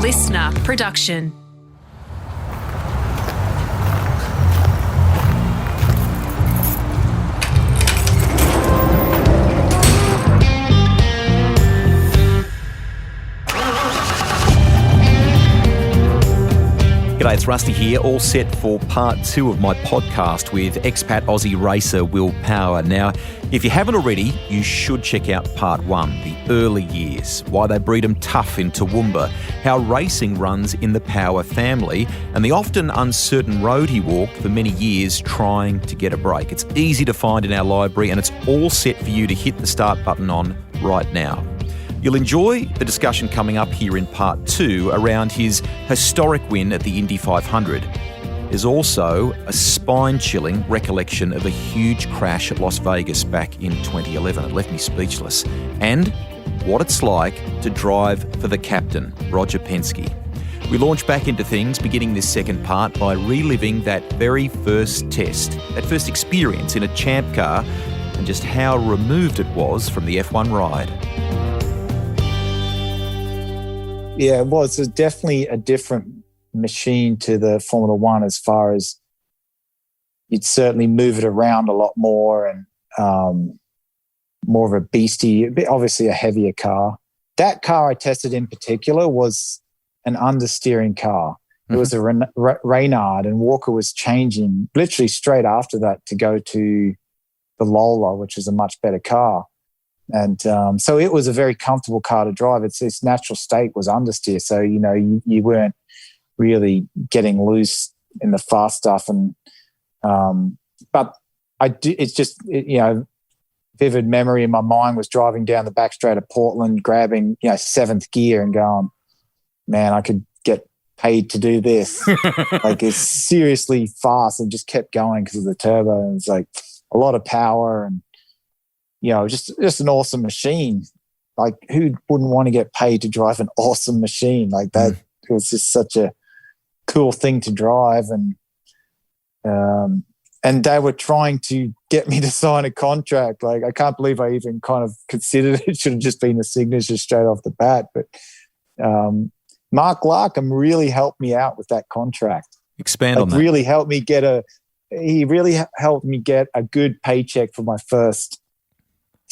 listener production. G'day, it's Rusty here, all set for part 2 of my podcast with expat Aussie racer Will Power. Now, if you haven't already, you should check out part 1, the early years, why they breed them tough in Toowoomba, how racing runs in the Power family, and the often uncertain road he walked for many years trying to get a break. It's easy to find in our library, and it's all set for you to hit the start button on right now. You'll enjoy the discussion coming up here in part 2 around his historic win at the Indy 500. There's also a spine-chilling recollection of a huge crash at Las Vegas back in 2011. It left me speechless. And what it's like to drive for the captain, Roger Penske. We launch back into things, beginning this second part by reliving that very first test, that first experience in a champ car, and just how removed it was from the F1 ride. Yeah, well, it's definitely a different machine to the Formula One as far as you'd certainly move it around a lot more and more of a beastie, obviously a heavier car. That car I tested in particular was an understeering car. It was a Reynard, and Walker was changing literally straight after that to go to the Lola, which is a much better car. And so it was a very comfortable car to drive. Its natural state was understeer. So, you know, you weren't really getting loose in the fast stuff. And but it's just, vivid memory in my mind was driving down the back straight of Portland, grabbing, 7th gear and going, man, I could get paid to do this. Like, it's seriously fast, and just kept going because of the turbo. And it's like a lot of power and, just an awesome machine. Like, who wouldn't want to get paid to drive an awesome machine like that? It was just such a cool thing to drive. And they were trying to get me to sign a contract. Like, I can't believe I even kind of considered it. It should have just been a signature straight off the bat. But Mark Larkham really helped me out with that contract. Expand on that. He really helped me get a good paycheck for my first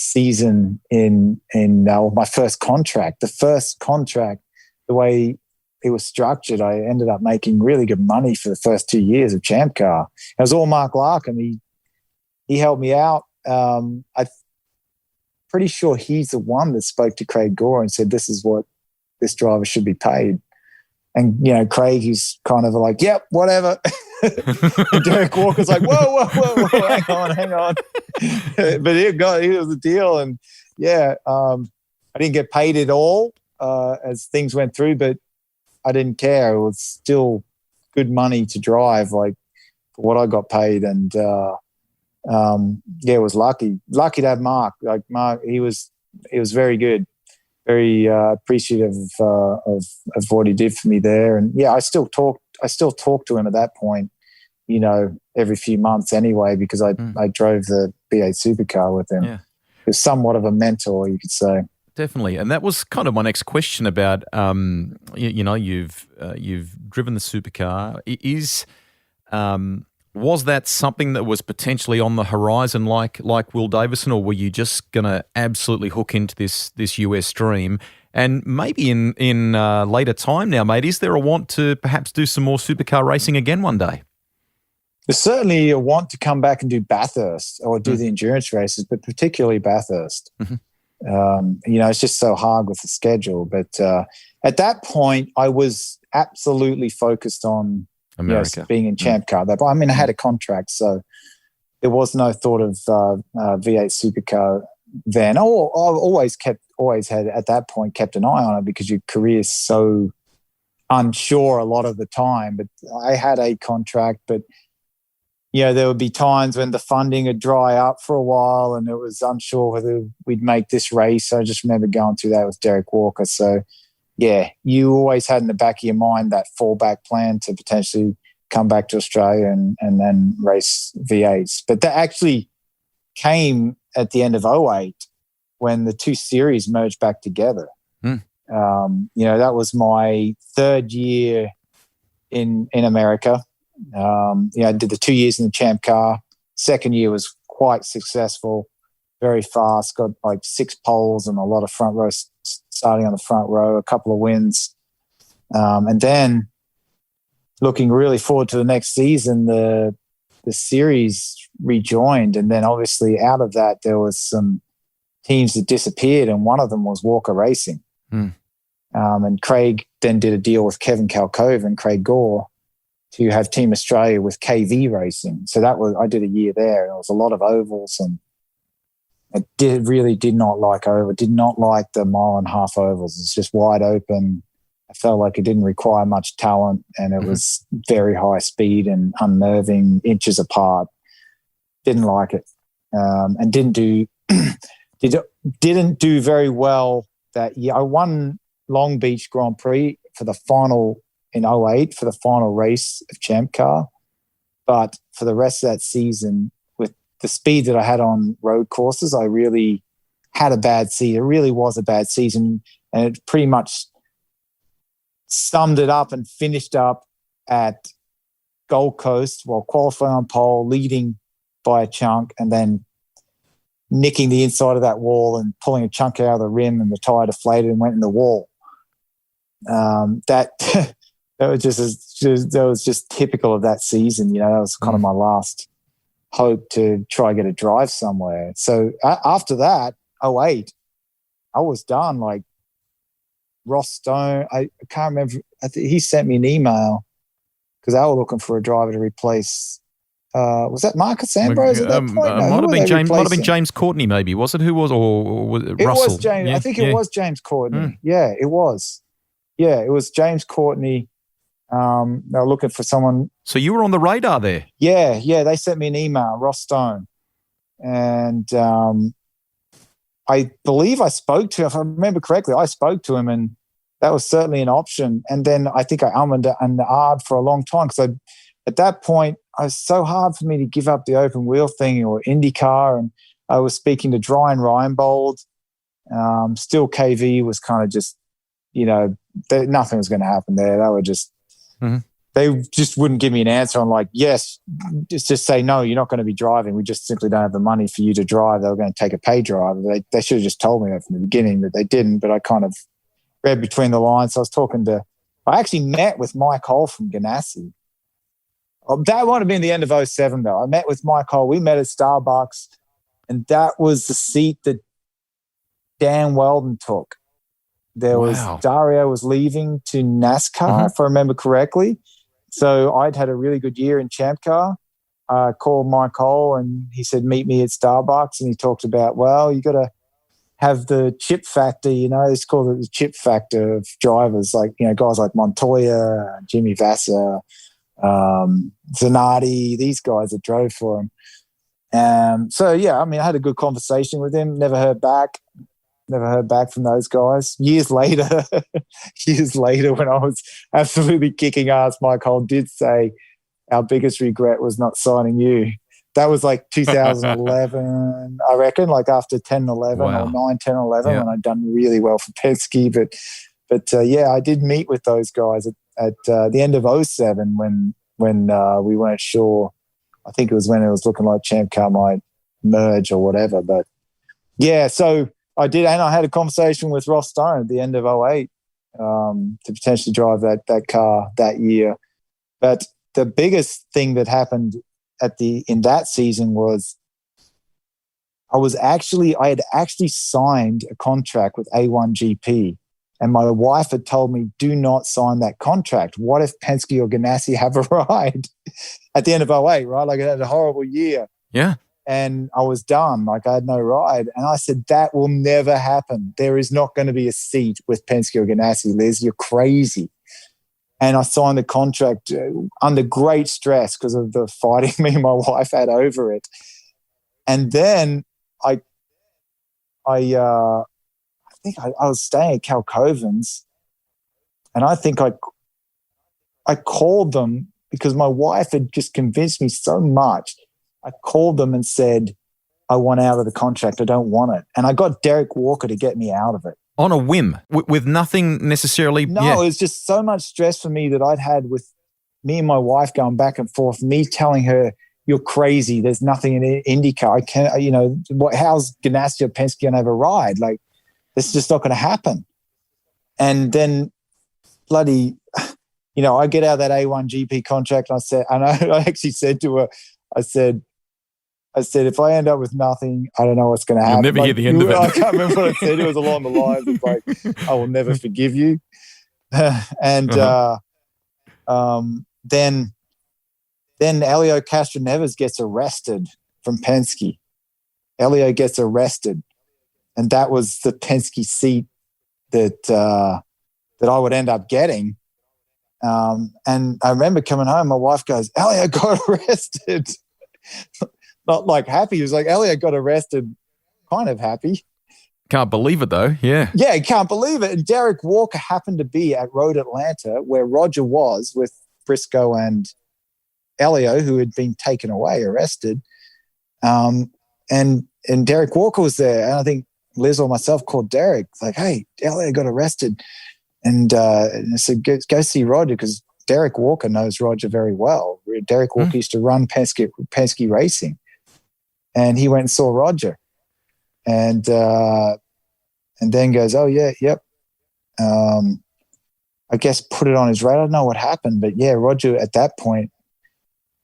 season in my first contract. The first contract, the way it was structured, I ended up making really good money for the first 2 years of Champ Car. It was all Mark Larkham. He helped me out. I'm pretty sure he's the one that spoke to Craig Gore and said, this is what this driver should be paid. And, Craig, he's kind of like, yep, whatever. And Derek Walker's like, whoa, hang on. But he was the deal. And, I didn't get paid at all as things went through, but I didn't care. It was still good money to drive, like, for what I got paid. And, it was lucky to have Mark. Like, Mark, he was very good. Very appreciative of what he did for me there. And I still talk to him at that point, every few months anyway, because I drove the B8 supercar with him. Yeah. He was somewhat of a mentor, you could say. Definitely. And that was kind of my next question about, you've driven the supercar. Was that something that was potentially on the horizon like Will Davison, or were you just going to absolutely hook into this US dream? And maybe in later time now, mate, is there a want to perhaps do some more supercar racing again one day? There's certainly a want to come back and do Bathurst or do the endurance races, but particularly Bathurst. It's just so hard with the schedule. But at that point, I was absolutely focused on America. Being in Champ Car. I mean, I had a contract, so there was no thought of V8 supercar then. I always had at that point kept an eye on it because your career is so unsure a lot of the time. But I had a contract, but there would be times when the funding would dry up for a while and it was unsure whether we'd make this race. I just remember going through that with Derek Walker. So you always had in the back of your mind that fallback plan to potentially come back to Australia and then race V8s. But that actually came at the end of 2008 when the two series merged back together. That was my third year in America. I did the 2 years in the Champ Car. Second year was quite successful, very fast, got like 6 poles and a lot of front row, starting on the front row, a couple of wins. And then looking really forward to the next season, the series rejoined. And then obviously out of that, there was some teams that disappeared, and one of them was Walker Racing. And Craig then did a deal with Kevin Kalkova and Craig Gore to have Team Australia with KV Racing. So I did a year there, and it was a lot of ovals, and I really did not like the mile-and-a-half ovals. It's just wide open. I felt like it didn't require much talent, and it was very high speed and unnerving, inches apart. Didn't like it, and didn't do very well that year. I won Long Beach Grand Prix for the final in 2008 for the final race of Champ Car, but for the rest of that season, with the speed that I had on road courses, I really had a bad season. It really was a bad season, and it pretty much summed it up and finished up at Gold Coast while qualifying on pole, leading by a chunk, and then nicking the inside of that wall and pulling a chunk out of the rim, and the tire deflated and went in the wall. That was just typical of that season. That was kind of my last hope to try get a drive somewhere. So after that, 2008, I was done. Like Ross Stone, I can't remember. He sent me an email because they were looking for a driver to replace. Was that Marcus Ambrose at that point? No, might have been James Courtney, maybe. Was it? Who was? Or was it Russell? It was James. Yeah, I think it was James Courtney. Yeah, it was. Yeah, it was James Courtney. They were looking for someone. So you were on the radar there. Yeah. They sent me an email, Ross Stone, and I believe I spoke to him. If I remember correctly, I spoke to him, and that was certainly an option. And then I think I ummed and ahed for a long time because at that point, it was so hard for me to give up the open wheel thing or IndyCar. And I was speaking to Brian Reinbold. Still KV was kind of just, nothing was going to happen there. They were just, they just wouldn't give me an answer on like, yes, just say, no, you're not going to be driving. We just simply don't have the money for you to drive. They were going to take a pay driver. They should have just told me that from the beginning, but they didn't. But I kind of read between the lines. So I actually met with Mike Hull from Ganassi. That might have been the end of 2007, though. I met with Mike Hull. We met at Starbucks, and that was the seat that Dan Weldon took. Dario was leaving to NASCAR, if I remember correctly. So I'd had a really good year in Champ Car. I called Mike Hull, and he said, meet me at Starbucks. And he talked about, you got to have the chip factor, it's called the chip factor of drivers, like, guys like Montoya, Jimmy Vasser, Zanardi, these guys that drove for him. I had a good conversation with him. Never heard back from those guys. Years later, when I was absolutely kicking ass, Mike Hull did say our biggest regret was not signing you. That was like 2011, I reckon, like after 10-11 or 9-10-11 when I'd done really well for Penske. But I did meet with those guys at the end of 2007 when we weren't sure. I think it was when it was looking like Champ Car might merge or whatever. But so I did, and I had a conversation with Ross Stone at the end of 2008 to potentially drive that car that year. But the biggest thing that happened in that season was I had actually signed a contract with A1GP, and my wife had told me, do not sign that contract. What if Penske or Ganassi have a ride at the end of 2008, right? Like I had a horrible year. Yeah. And I was done. Like I had no ride. And I said, that will never happen. There is not going to be a seat with Penske or Ganassi, Liz. You're crazy. And I signed the contract under great stress because of the fighting me and my wife had over it. And then I think I was staying at Kalkoven's, and I think I called them because my wife had just convinced me so much. I called them and said, I want out of the contract. I don't want it. And I got Derek Walker to get me out of it. On a whim, with nothing necessarily. No, it was just so much stress for me that I'd had with me and my wife going back and forth, me telling her, you're crazy. There's nothing in IndyCar. I can't, how's Ganassi or Penske going to have a ride? Like, this is just not going to happen. And then bloody, I get out of that A1 GP contract and I actually said to her, I said, if I end up with nothing, I don't know what's going to happen. You'll never hear the end of it. I can't remember what I said. It was along the lines of like, I will never forgive you. And then Elio Castroneves gets arrested from Penske. Elio gets arrested. And that was the Penske seat that I would end up getting. And I remember coming home, my wife goes, Elio got arrested. Not like happy. He was like, Elio got arrested, kind of happy. Can't believe it though. Yeah. Yeah, he can't believe it. And Derek Walker happened to be at Road Atlanta where Roger was with Briscoe and Elio, who had been taken away, arrested. And Derek Walker was there. And I think Liz or myself called Derek, like, hey, Elio got arrested. And I said, go see Roger, because Derek Walker knows Roger very well. Derek Walker used to run Penske Racing. And he went and saw Roger. And then goes, oh, yeah, yep. I guess put it on his radar. I don't know what happened. But, yeah, Roger at that point,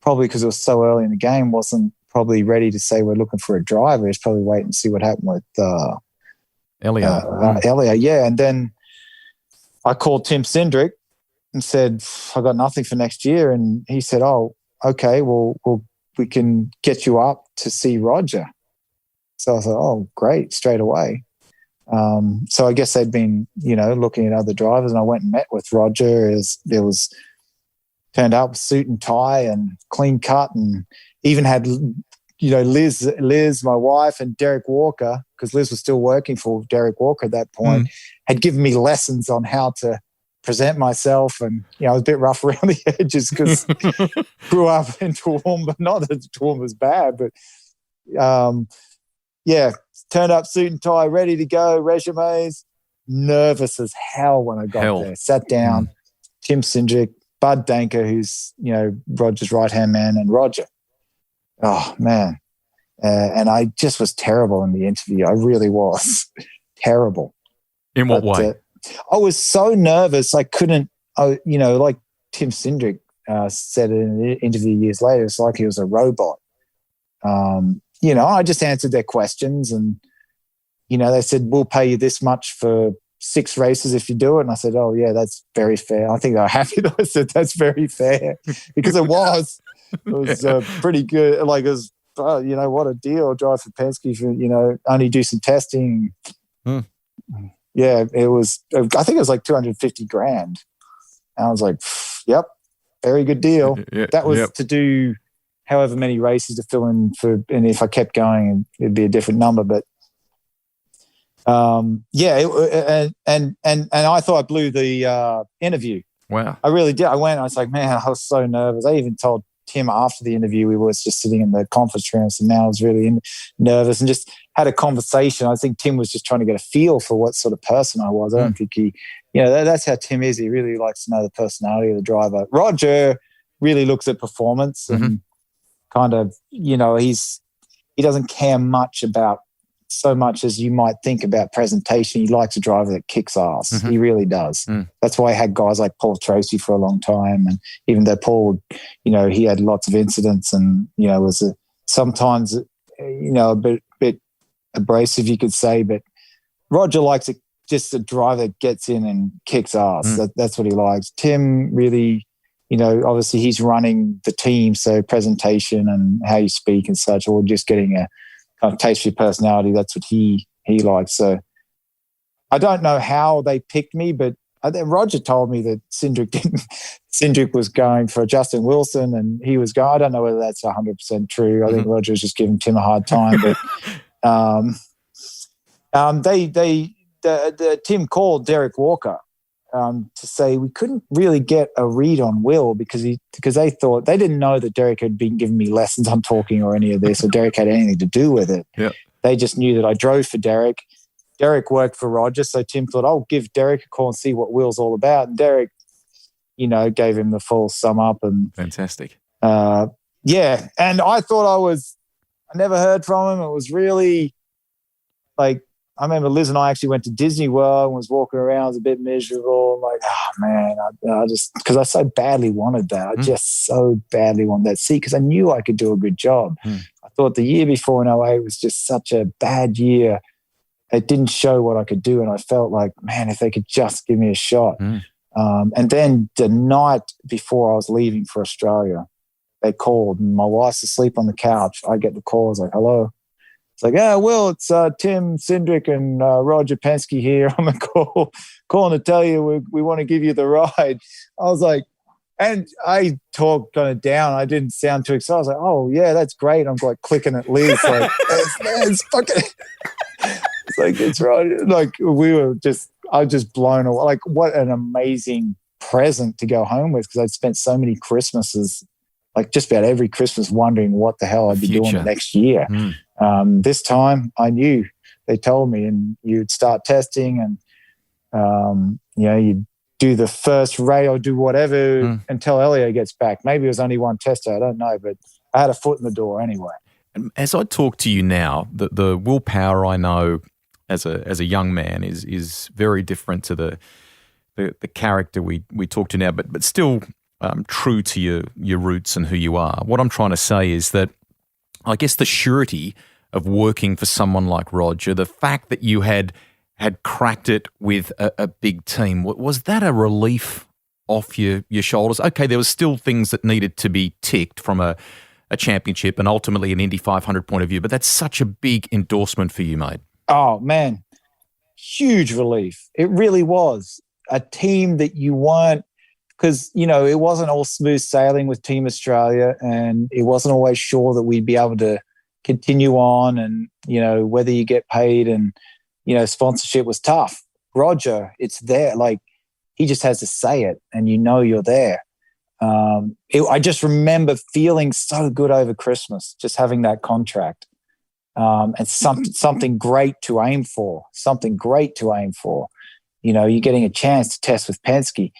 probably because it was so early in the game, wasn't probably ready to say we're looking for a driver. He's probably waiting to see what happened with Elio. Elio, yeah. And then I called Tim Cindric and said, I got nothing for next year. And he said, oh, okay, well, we can get you up to see Roger. So I thought, oh, great, straight away. So I guess they'd been, looking at other drivers, and I went and met with Roger. Turned up with suit and tie and clean cut, and even had, Liz, my wife, and Derek Walker, because Liz was still working for Derek Walker at that point, had given me lessons on how to present myself. And, I was a bit rough around the edges because grew up in Toowoomba. Not that Toowoomba was bad, but turned up suit and tie, ready to go, resumes, nervous as hell when I got there. Sat down, Tim Cindric, Bud Danker, who's, Roger's right-hand man, and Roger. Oh, man. And I just was terrible in the interview. I really was terrible. In what way? I was so nervous. I couldn't, like Tim Cindric said in an interview years later, it's like he was a robot. I just answered their questions, and, they said, we'll pay you this much for 6 races if you do it. And I said, oh, yeah, that's very fair. I think they were happy that I said that's very fair, because it was. It was pretty good. Like, it was, what a deal. Drive for Penske for, only do some testing. Yeah, it was, I think it was like $250,000. And I was like, yep, very good deal. That was to do however many races to fill in for, and if I kept going, it'd be a different number. But and I thought I blew the interview. Wow, I really did. I went. I was like, man, I was so nervous. I even told Tim after the interview, we was just sitting in the conference room, so now I was really nervous, and just had a conversation. I think Tim was just trying to get a feel for what sort of person I was. I don't think he, that's how Tim is. He really likes to know the personality of the driver. Roger really looks at performance and kind of, he doesn't care much about so much as you might think about presentation. He likes a driver that kicks ass. He really does. That's why I had guys like Paul Tracy for a long time. And even though Paul, he had lots of incidents and, was sometimes, a bit abrasive, you could say, but Roger likes just a driver that gets in and kicks ass. That's what he likes. Tim really, obviously he's running the team, so presentation and how you speak and such, or just getting a kind of taste for your personality, that's what he likes. So I don't know how they picked me, but Roger told me that Cindric was going for Justin Wilson, and he was going. I don't know whether that's 100% true. I think Roger was just giving Tim a hard time, but Tim called Derek Walker to say we couldn't really get a read on Will because they thought they didn't know that Derek had been giving me lessons on talking or any of this, or Derek had anything to do with it. Yep. They just knew that I drove for Derek, Derek worked for Roger, so Tim thought, I'll give Derek a call and see what Will's all about. And Derek, gave him the full sum up. And fantastic. Yeah, and I thought I never heard from him. It was really like, I remember Liz and I actually went to Disney World and was walking around. I was a bit miserable. I'm like, oh man, I just, because I so badly wanted that. I just so badly wanted that seat because I knew I could do a good job. I thought the year before in 08 was just such a bad year. It didn't show what I could do. And I felt like, man, if they could just give me a shot. And then the night before I was leaving for Australia, they called and my wife's asleep on the couch. I get the call. I was like, hello. It's like, Will, it's Tim Cindric and Roger Penske here. I'm calling to tell you we want to give you the ride. I was like, and I talked kind of down. I didn't sound too excited. I was like, oh, yeah, that's great. I'm like clicking at Liz. Like, it's fucking, it's like, it's right. Like, I was just blown away. Like, what an amazing present to go home with because I'd spent so many Christmases, like just about every Christmas, wondering what the hell I'd be doing the next year. This time I knew. They told me, and you'd start testing and, you'd do the first race or do whatever until Elio gets back. Maybe it was only one tester. I don't know, but I had a foot in the door anyway. As I talk to you now, the Will Power I know as a young man is very different to the character we talk to now, but still true to your roots and who you are. What I'm trying to say is that I guess the surety of working for someone like Roger, the fact that you had cracked it with a big team, was that a relief off your shoulders? Okay, there was still things that needed to be ticked from a championship and ultimately an Indy 500 point of view, but that's such a big endorsement for you, mate. Oh, man, huge relief. It really was. A team that you weren't, because, it wasn't all smooth sailing with Team Australia and it wasn't always sure that we'd be able to continue on and, whether you get paid and, sponsorship was tough. Roger, it's there. Like, he just has to say it and you're there. I just remember feeling so good over Christmas, just having that contract and something great to aim for, You're getting a chance to test with Penske.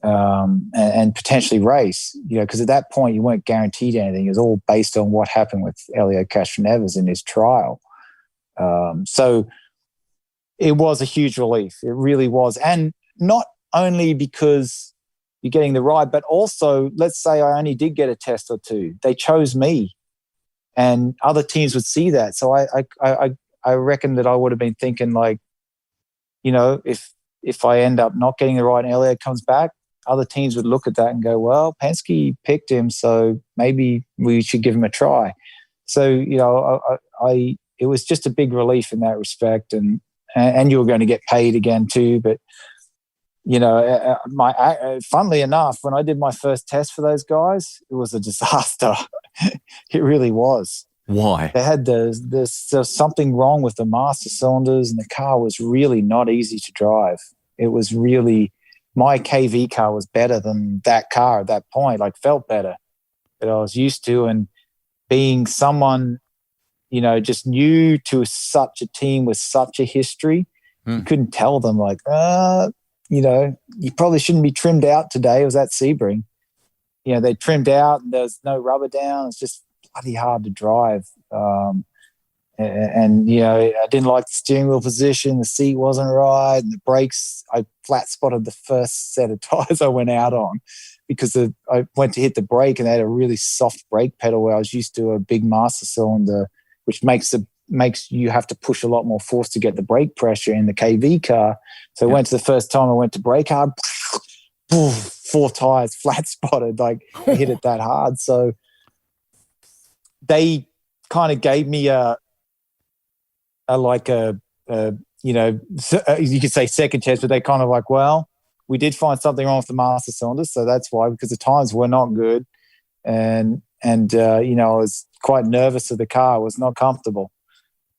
And potentially race, because at that point you weren't guaranteed anything. It was all based on what happened with Elio Castroneves in his trial. So it was a huge relief. It really was. And not only because you're getting the ride, but also, let's say I only did get a test or two. They chose me and other teams would see that. So I reckon that I would have been thinking like, if I end up not getting the ride and Elio comes back, other teams would look at that and go, well, Penske picked him, so maybe we should give him a try. So, it was just a big relief in that respect. And you were going to get paid again too. But, funnily enough, when I did my first test for those guys, it was a disaster. It really was. Why? They had there's something wrong with the master cylinders and the car was really not easy to drive. It was really... My KV car was better than that car at that point, felt better that I was used to. And being someone, just new to such a team with such a history, you couldn't tell them you probably shouldn't be trimmed out today. It was at Sebring. They trimmed out and there's no rubber down. It's just bloody hard to drive. And I didn't like the steering wheel position. The seat wasn't right. And the brakes, I flat spotted the first set of tires I went out on because I went to hit the brake and they had a really soft brake pedal where I was used to a big master cylinder, which makes you have to push a lot more force to get the brake pressure in the KV car. So I went to the first time I went to brake hard, 4 tires flat spotted, hit it that hard. So they kind of gave me you could say second chance, but they kind of well, we did find something wrong with the master cylinder, so that's why, because the tires were not good, and I was quite nervous of the car. It was not comfortable.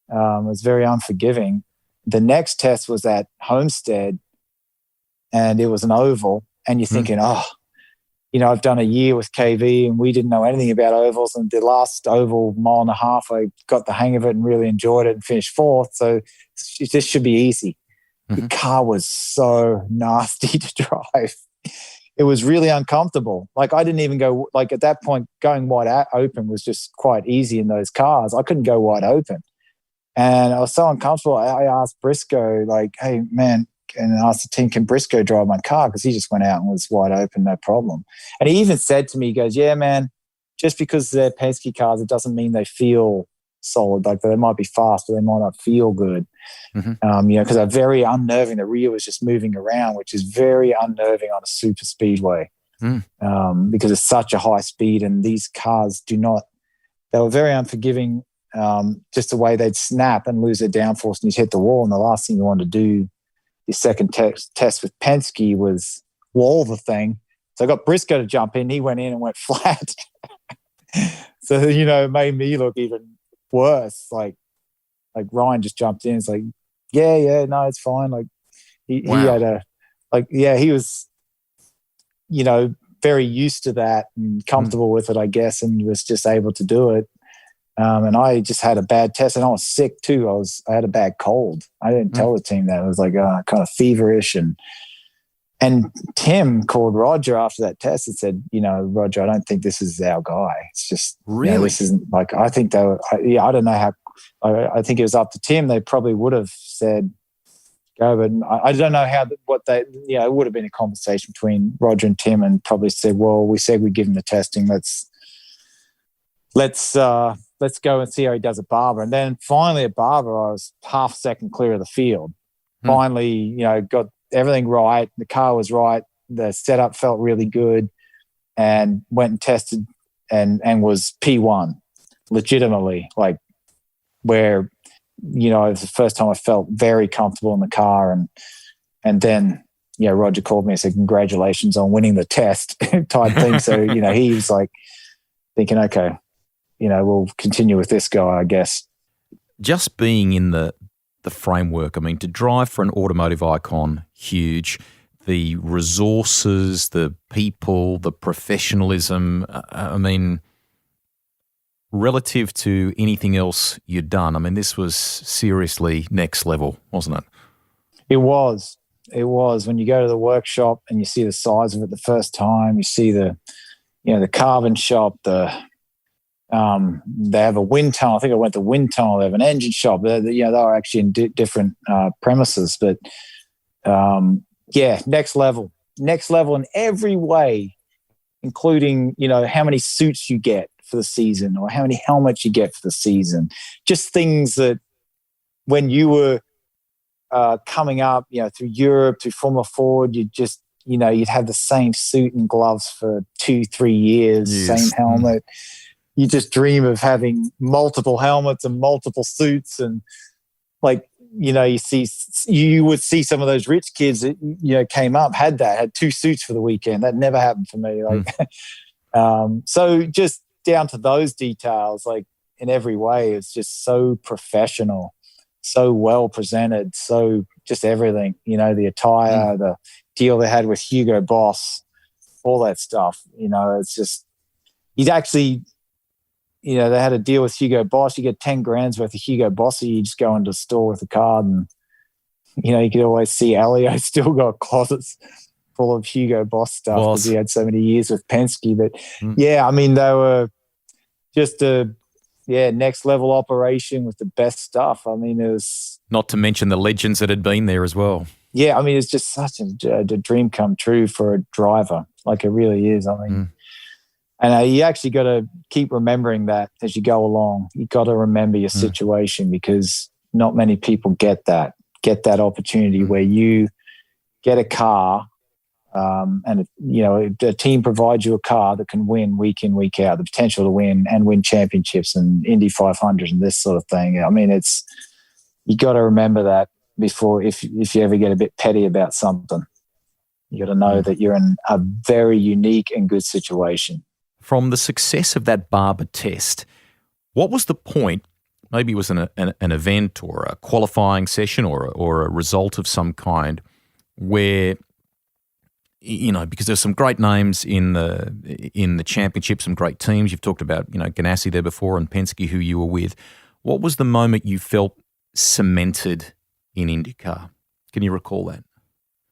It was very unforgiving. The next test was at Homestead, and it was an oval, and you're thinking, I've done a year with KV and we didn't know anything about ovals. And the last oval mile and a half, I got the hang of it and really enjoyed it and finished fourth. So this should be easy. Mm-hmm. The car was so nasty to drive. It was really uncomfortable. Like I didn't even go, like at that point, going wide open was just quite easy in those cars. I couldn't go wide open. And I was so uncomfortable. I asked Briscoe, like, hey, man, and I asked the team, can Briscoe drive my car? Because he just went out and was wide open, no problem. And he even said to me, he goes, yeah, man, just because they're Penske cars, it doesn't mean they feel solid. Like they might be fast, but they might not feel good. Mm-hmm. Because they're very unnerving. The rear was just moving around, which is very unnerving on a super speedway because it's such a high speed. And these cars they were very unforgiving. Just the way they'd snap and lose their downforce and you'd hit the wall. And the last thing you wanted to do, your second test with Penske, was wall the thing. So I got Briscoe to jump in. He went in and went flat. So, it made me look even worse. Like Ryan just jumped in. It's like, yeah, no, it's fine. Like he had he was, very used to that and comfortable with it, I guess, and was just able to do it. And I just had a bad test, and I was sick too. I had a bad cold. I didn't tell the team that. It was like kind of feverish, and Tim called Roger after that test and said, Roger, I don't think this is our guy. It's just really this isn't like I think they were. I don't know how. I think it was up to Tim. They probably would have said go, but I don't know it would have been a conversation between Roger and Tim, and probably said, well, we said we'd give him the testing. Let's go and see how he does at Barber. And then finally at Barber, I was half second clear of the field. Finally, got everything right. The car was right. The setup felt really good, and went and tested and was P1 legitimately, like where, it was the first time I felt very comfortable in the car. And then, Roger called me and said, congratulations on winning the test type thing. So, he was like thinking, okay, we'll continue with this guy, I guess. Just being in the framework, I mean, to drive for an automotive icon, huge. The resources, the people, the professionalism, I mean, relative to anything else you'd done, I mean, this was seriously next level, wasn't it? It was. When you go to the workshop and you see the size of it the first time, you see the carbon shop, they have a wind tunnel. I think I went to wind tunnel. They have an engine shop. They were actually in different premises, but next level in every way, including how many suits you get for the season or how many helmets you get for the season. Just things that when you were coming up, through Europe, through Formula Ford, you'd have the same suit and gloves for 2-3 years, same helmet. You just dream of having multiple helmets and multiple suits, and you would see some of those rich kids that came up had 2 suits for the weekend. That never happened for me. So just down to those details, like in every way, it's just so professional, so well presented, so just everything. The attire, the deal they had with Hugo Boss, all that stuff. It's just you'd actually. They had a deal with Hugo Boss. You get 10 grand's worth of Hugo Boss. You just go into the store with a card, and you could always see Elio still got closets full of Hugo Boss stuff because he had so many years with Penske. But they were just a next level operation with the best stuff. I mean, it was not to mention the legends that had been there as well. Yeah, I mean, it's just such a dream come true for a driver. Like it really is. I mean. And you actually got to keep remembering that as you go along. You got to remember your situation because not many people get that opportunity where you get a car and a team provides you a car that can win week in, week out, the potential to win and win championships and Indy 500 and this sort of thing. I mean, you got to remember that before if you ever get a bit petty about something. You got to know that you're in a very unique and good situation. From the success of that Barber test, what was the point? Maybe it was an event or a qualifying session or a result of some kind where because there's some great names in the championship, some great teams. You've talked about, Ganassi there before and Penske, who you were with. What was the moment you felt cemented in IndyCar? Can you recall that?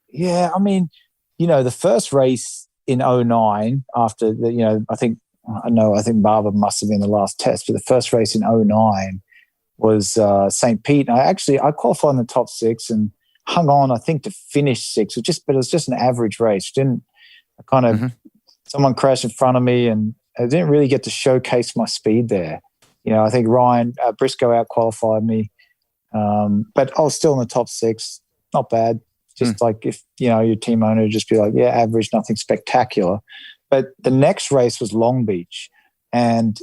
Yeah, I mean, the first race in 2009 after the, I think Barber must have been the last test, but the first race in 2009 was St. Pete. And I qualified in the top 6 and hung on, I think, to finish 6. But it was just an average race. Someone crashed in front of me, and I didn't really get to showcase my speed there. I think Ryan Briscoe out-qualified me, but I was still in the top 6. Not bad. Just like if, your team owner would just be like, yeah, average, nothing spectacular. But the next race was Long Beach. And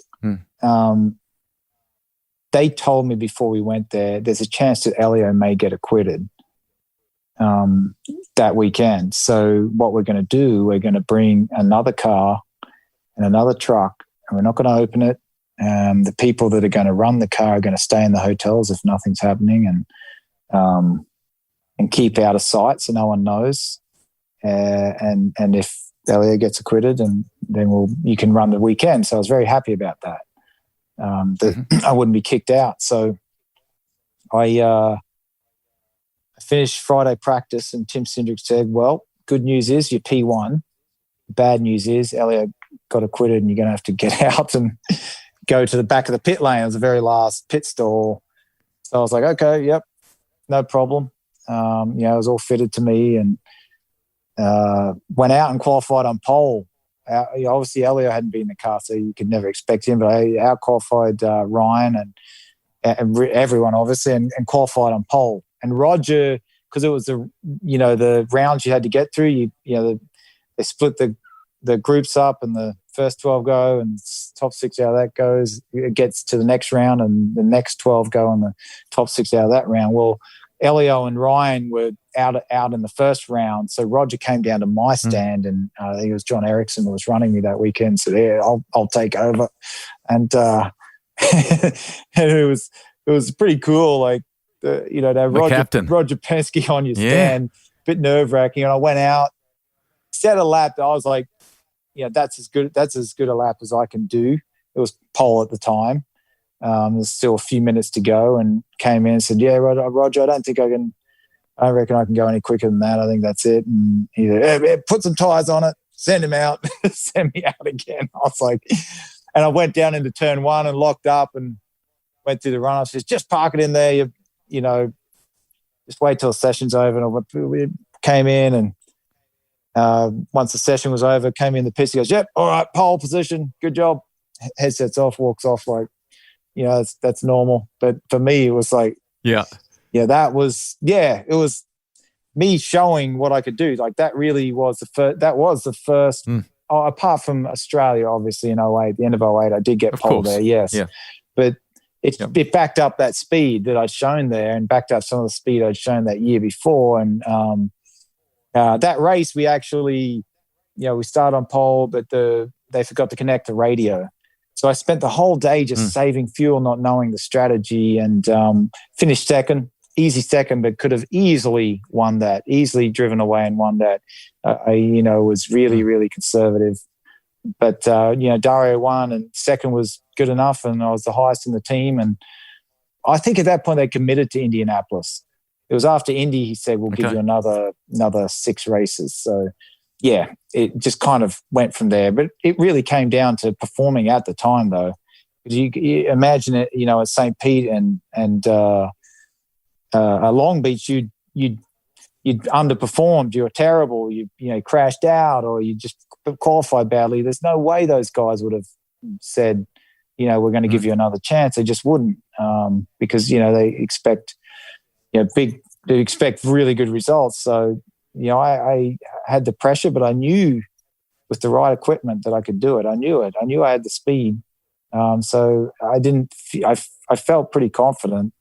they told me before we went there, there's a chance that Elio may get acquitted that weekend. So what we're going to do, we're going to bring another car and another truck, and we're not going to open it. The people that are going to run the car are going to stay in the hotels if nothing's happening, and keep out of sight so no one knows. And if Elio gets acquitted, and then you can run the weekend. So I was very happy about that. I wouldn't be kicked out. So I finished Friday practice, and Tim Cindric said, well, good news is you're P1. Bad news is Elio got acquitted and you're going to have to get out and go to the back of the pit lane. It was the very last pit stall. So I was like, okay, yep, no problem. It was all fitted to me, and went out and qualified on pole. Obviously, Elio hadn't been in the car, so you could never expect him, but I out-qualified Ryan and everyone, obviously, and qualified on pole. And Roger, because it was the rounds you had to get through, they split the groups up, and the first 12 go, and top 6 out of that goes. It gets to the next round, and the next 12 go, and the top 6 out of that round. Well, Elio and Ryan were out in the first round, so Roger came down to my stand, and I think it was John Erickson who was running me that weekend. So yeah, I'll take over, and and it was pretty cool. Like Roger Penske on your stand, bit nerve wracking. And I went out, set a lap. I was like, that's as good a lap as I can do. It was pole at the time. There's still a few minutes to go, and came in and said, yeah, Roger, I don't reckon I can go any quicker than that. I think that's it. And he said, put some tires on it, send him out, send me out again. I was like, and I went down into turn 1 and locked up and went through the run-up. Says, just park it in there. Just wait till the session's over. And we came in, and once the session was over, came in the pits. He goes, yep, all right, pole position, good job. Headsets off, walks off like, that's normal. But for me, it was like, it was me showing what I could do. Like that really was the first, apart from Australia, obviously in 2008, the end of 2008, I did get pole there, yes. Yeah. But it backed up that speed that I'd shown there, and backed up some of the speed I'd shown that year before. And that race, we actually, we started on pole, but they forgot to connect the radio. So I spent the whole day just saving fuel, not knowing the strategy, and finished second, easy second, but could have easily won that, easily driven away and won that. I was really, really conservative. But, Dario won, and second was good enough, and I was the highest in the team. And I think at that point they committed to Indianapolis. It was after Indy, he said, we'll give you another 6 races. So, yeah, it just kind of went from there. But it really came down to performing at the time, though. Because you imagine it, at St. Pete and Long Beach, you'd underperformed, you were terrible, you crashed out, or you just qualified badly. There's no way those guys would have said, we're going to give you another chance. They just wouldn't, because they expect really good results. So I had the pressure, but I knew with the right equipment that I could do it. I knew I had the speed. So I felt pretty confident,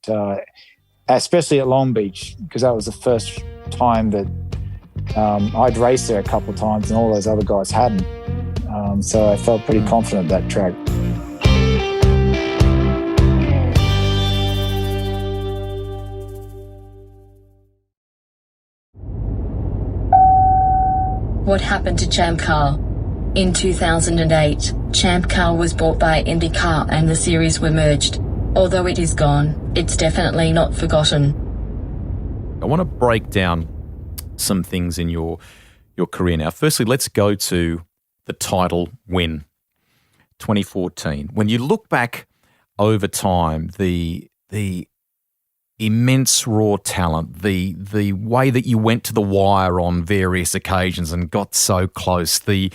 especially at Long Beach, because that was the first time that I'd raced there a couple of times and all those other guys hadn't. So I felt pretty confident that track. What happened to Champ Car? In 2008, Champ Car was bought by IndyCar and the series were merged. Although it is gone, it's definitely not forgotten. I want to break down some things in your career now. Firstly, let's go to the title win, 2014. When you look back over time, the immense raw talent, the way that you went to the wire on various occasions and got so close, to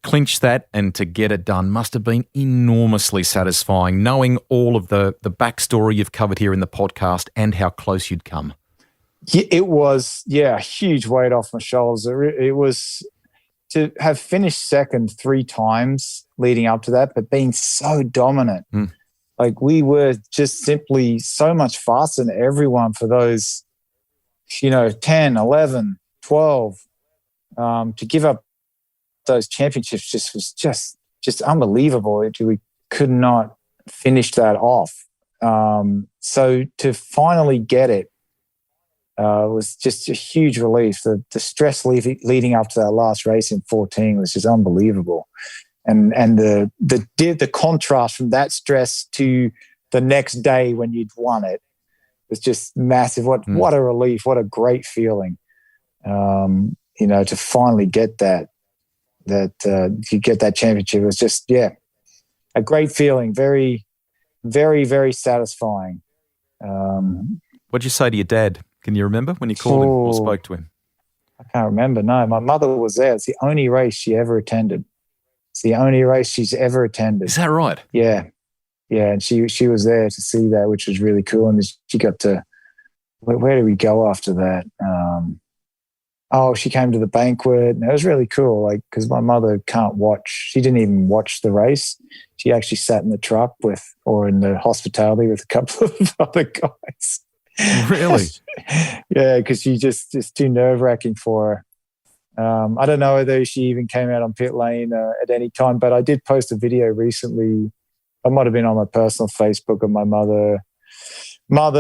clinch that and to get it done must have been enormously satisfying, knowing all of the backstory you've covered here in the podcast and how close you'd come. It was, a huge weight off my shoulders. It was to have finished second 3 times leading up to that, but being so dominant. Like we were just simply so much faster than everyone for those, 10, 11, 12. To give up those championships was just unbelievable. We could not finish that off. So to finally get it was just a huge relief. The stress leading up to that last race in 14 was just unbelievable. And the contrast from that stress to the next day when you'd won it was just massive. What a relief. What a great feeling. To finally get that you get that championship. It was just, a great feeling. Very, very, very satisfying. What'd you say to your dad? Can you remember when you called him or spoke to him? I can't remember. No, my mother was there. It's the only race she ever attended. It's the only race she's ever attended. Is that right? Yeah. Yeah. And she was there to see that, which was really cool. And she got to, where did we go after that? She came to the banquet, and it was really cool. Like, because my mother can't watch. She didn't even watch the race. She actually sat in the truck or in the hospitality with a couple of other guys. Really? Yeah, because it's too nerve-wracking for her. I don't know whether she even came out on pit lane at any time, but I did post a video recently. I might have been on my personal Facebook of my mother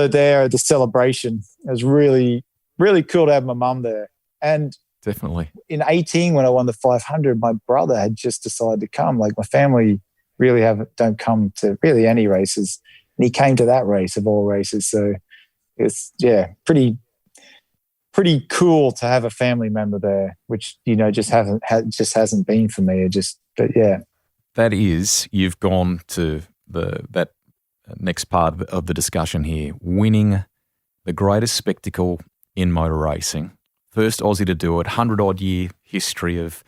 there at the celebration. It was really, really cool to have my mum there. And definitely in 18, when I won the 500, my brother had just decided to come. Like, my family really don't come to really any races, and he came to that race of all races. So it's pretty cool to have a family member there, which just hasn't been for me. That is, you've gone to that next part of the discussion here, winning the greatest spectacle in motor racing. First Aussie to do it, 100-odd year history of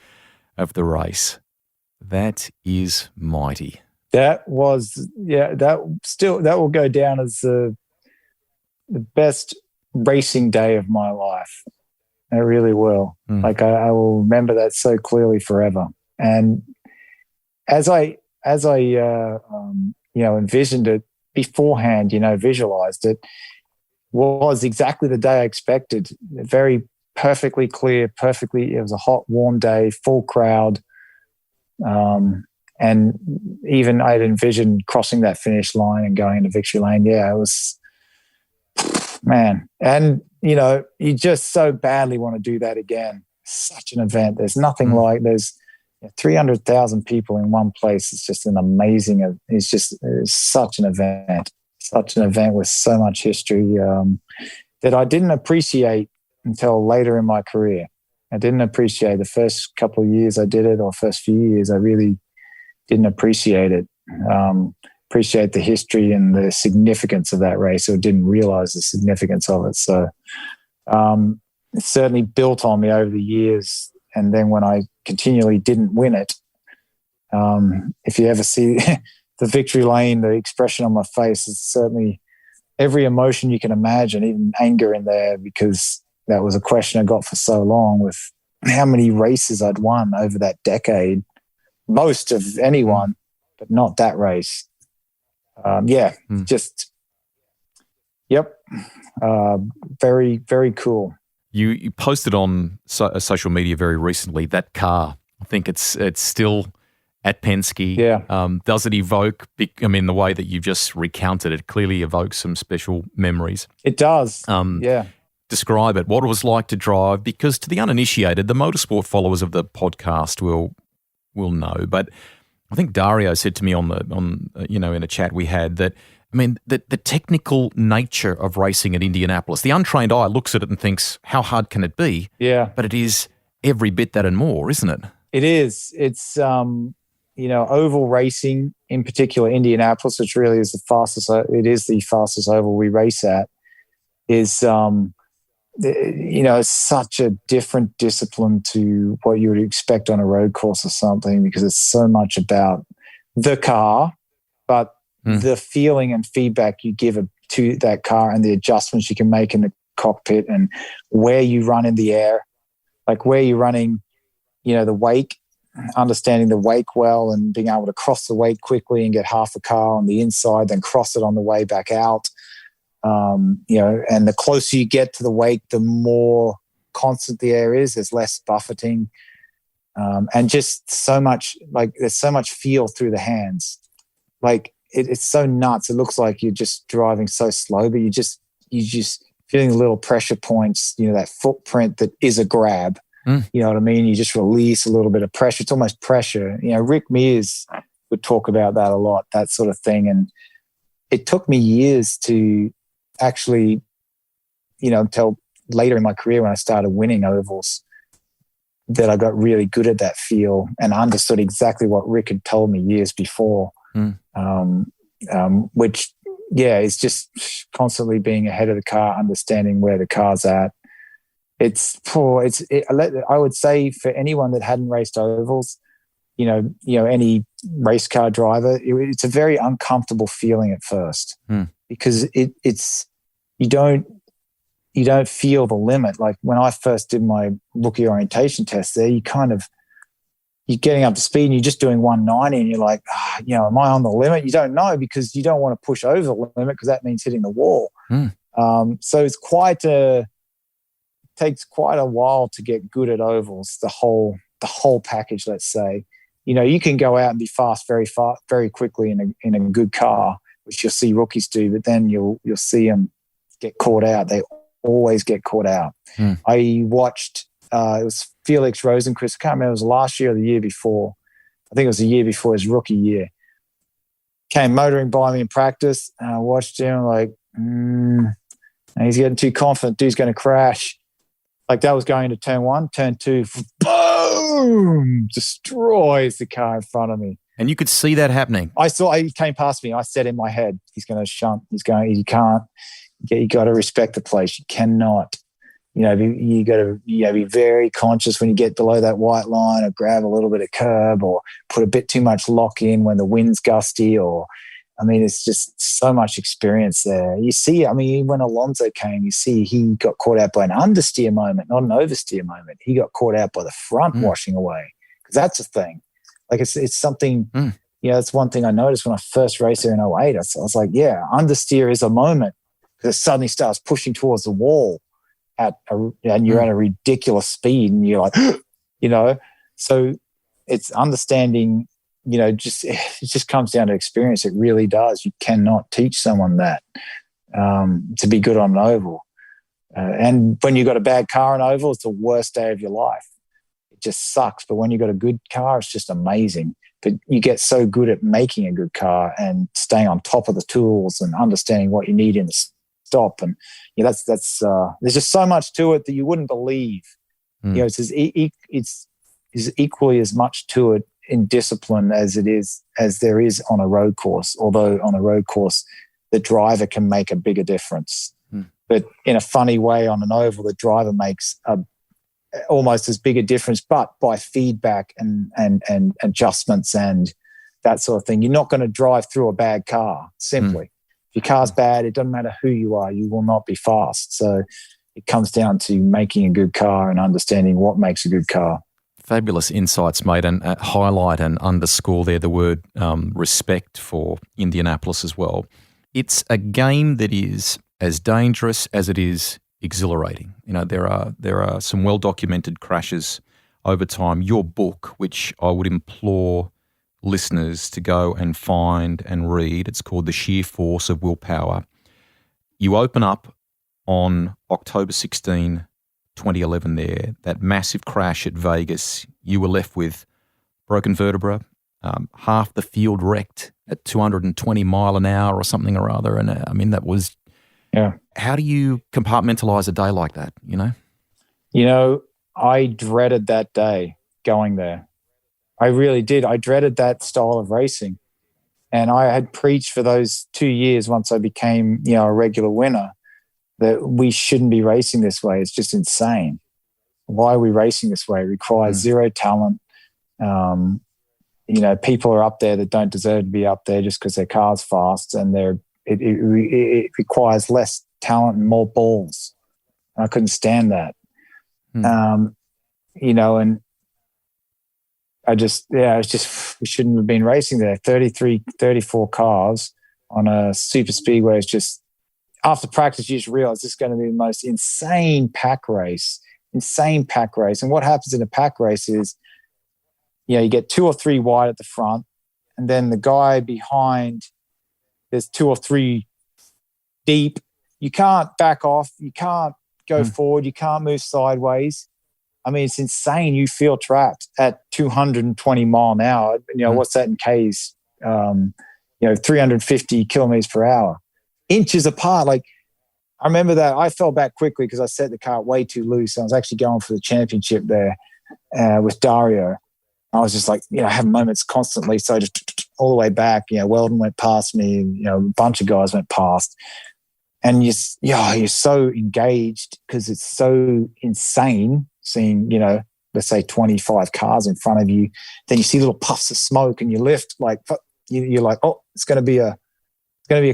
the race. That is mighty. That will go down as the best racing day of my life. It really will. Like, I will remember that so clearly forever. And as I envisioned it beforehand, visualized it, was exactly the day I expected. Very perfectly clear, it was a hot, warm day, full crowd. And even I'd envisioned crossing that finish line and going into victory lane. Yeah, it was, man. And, you just so badly want to do that again. Such an event. There's nothing like, there's 300,000 people in one place. It's just it's such an event with so much history that I didn't appreciate until later in my career. I didn't appreciate the first couple of years I did it, or first few years. I really didn't appreciate it. Appreciate the history and the significance of that race, or didn't realize the significance of it. So it certainly built on me over the years. And then when I continually didn't win it, if you ever see the victory lane, the expression on my face is certainly every emotion you can imagine, even anger in there, because that was a question I got for so long, with how many races I'd won over that decade. Most of anyone, but not that race. Very, very cool. You posted on social media very recently that car. I think it's still at Penske. Yeah. Does it evoke? The way that you've just recounted it clearly evokes some special memories. It does. describe it, what it was like to drive, because to the uninitiated, the motorsport followers of the podcast will know. But I think Dario said to me in a chat we had that, I mean, the technical nature of racing at Indianapolis, the untrained eye looks at it and thinks, how hard can it be? Yeah. But it is every bit that and more, isn't it? It is. It's, oval racing, in particular Indianapolis, which really is the fastest oval we race at, is, it's such a different discipline to what you would expect on a road course or something, because it's so much about the car, but the feeling and feedback you give to that car and the adjustments you can make in the cockpit and where you run in the air, like where you're running, the wake, understanding the wake well and being able to cross the wake quickly and get half the car on the inside, then cross it on the way back out. And the closer you get to the wake, the more constant the air is. There's less buffeting, and just so much, like, there's so much feel through the hands. Like, it's so nuts. It looks like you're just driving so slow, but you're just feeling the little pressure points, that footprint that is a grab. You know what I mean? You just release a little bit of pressure. It's almost pressure. Rick Mears would talk about that a lot, that sort of thing. And it took me years to actually, until later in my career when I started winning ovals, that I got really good at that feel and understood exactly what Rick had told me years before. Which is just constantly being ahead of the car, understanding where the car's at. I would say for anyone that hadn't raced ovals, any race car driver, it's a very uncomfortable feeling at first because it's you don't feel the limit. Like when I first did my rookie orientation test there, you're getting up to speed and you're just doing 190 and you're like, am I on the limit? You don't know because you don't want to push over the limit because that means hitting the wall. So it's takes quite a while to get good at ovals, the whole package, let's say. You can go out and be fast, very quickly in a good car, which you'll see rookies do, but then you'll see them get caught out. They always get caught out. I watched, it was Felix Rosenquist. I can't remember, it was last year or the year before. I think it was the year before his rookie year. Came motoring by me in practice, and I watched him like, and he's getting too confident. Dude's going to crash. Like that was going to turn 1, turn 2, boom, destroys the car in front of me. And you could see that happening. He came past me. I said in my head, he's going to shunt. You got to respect the place. You cannot, you got to be very conscious when you get below that white line, or grab a little bit of curb, or put a bit too much lock in when the wind's gusty, it's just so much experience there. You see, when Alonso came, you see he got caught out by an understeer moment, not an oversteer moment. He got caught out by the front washing away, because that's a thing. Like it's something, that's one thing I noticed when I first raced there in 08. I was like, understeer is a moment, because it suddenly starts pushing towards the wall and you're at a ridiculous speed and you're like, so it's understanding. It just comes down to experience. It really does. You cannot teach someone that to be good on an oval. And when you've got a bad car on oval, it's the worst day of your life. It just sucks. But when you've got a good car, it's just amazing. But you get so good at making a good car and staying on top of the tools and understanding what you need in the stop. And that's there's just so much to it that you wouldn't believe. It's equally as much to it in discipline as there is on a road course, although on a road course the driver can make a bigger difference. But in a funny way, on an oval the driver makes almost as big a difference, but by feedback and adjustments and that sort of thing. You're not going to drive through a bad car simply. If your car's bad, it doesn't matter who you are, you will not be fast. So it comes down to making a good car and understanding what makes a good car. Fabulous insights, mate, and highlight and underscore there the word respect for Indianapolis as well. It's a game that is as dangerous as it is exhilarating. There are some well-documented crashes over time. Your book, which I would implore listeners to go and find and read, it's called The Sheer Force of Willpower. You open up on October 16, 2011 there, that massive crash at Vegas. You were left with broken vertebra, half the field wrecked at 220 mile an hour or something or other. And I mean, that was, how do you compartmentalize a day like that, you know? You know, I dreaded that day going there. I really did. I dreaded that style of racing. And I had preached for those 2 years once I became, you know, a regular winner, that we shouldn't be racing this way. It's just insane. Why are we racing this way? It requires zero talent. You know, people are up there that don't deserve to be up there just because their car's fast, and it requires less talent and more balls. I couldn't stand that. You know, and it's just, we shouldn't have been racing there. 33, 34 cars on a super speedway is just, after practice, you just realize this is going to be the most insane pack race. And what happens in a pack race is, you know, you get 2 or 3 wide at the front, and then the guy behind, there's 2 or 3 deep. You can't back off. You can't go forward. You can't move sideways. I mean, it's insane. You feel trapped at 220 mile an hour. You know, what's that in Ks? You know, 350 kilometers per hour. Inches apart. Like, I remember that I fell back quickly because I set the car way too loose. I was actually going for the championship there with Dario. I was just like, you know, having moments constantly. So just all the way back, you know, Weldon went past me, and, you know, a bunch of guys went past. And you're so engaged because it's so insane seeing, you know, let's say 25 cars in front of you. Then you see little puffs of smoke, and you lift, like, you're like, oh, it's going to be a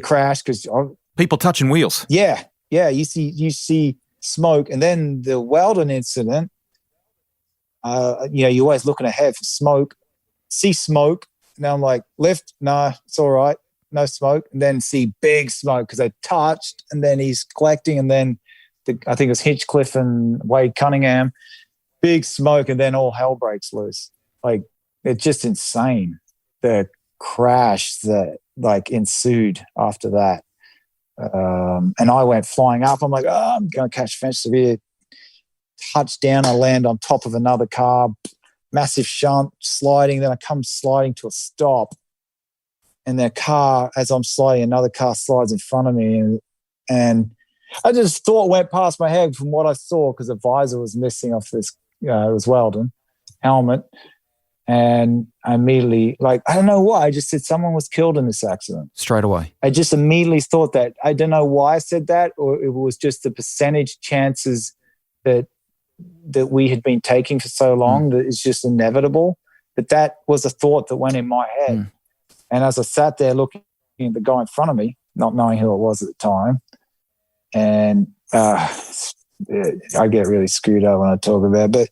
crash because people touching wheels. Yeah. You see smoke, and then the Weldon incident. You know, you're always looking ahead for smoke. See smoke, and I'm like, lift, no, it's all right, no smoke. And then see big smoke because they touched, and then he's collecting, and then I think it was Hinchcliffe and Wade Cunningham, big smoke, and then all hell breaks loose. Like, it's just insane. The crash that like ensued after that. And I went flying up. I'm like, oh, I'm going to catch fence severe. Touchdown, I land on top of another car, massive shunt, sliding. Then I come sliding to a stop. And the car, as I'm sliding, another car slides in front of me. And I just thought went past my head from what I saw, because the visor was missing off this, it was Weldon helmet. And I immediately, like, I don't know why, I just said someone was killed in this accident. Straight away. I just immediately thought that. I don't know why I said that, or it was just the percentage chances that we had been taking for so long that it's just inevitable. But that was a thought that went in my head. And as I sat there looking at the guy in front of me, not knowing who it was at the time, and I get really screwed up when I talk about it.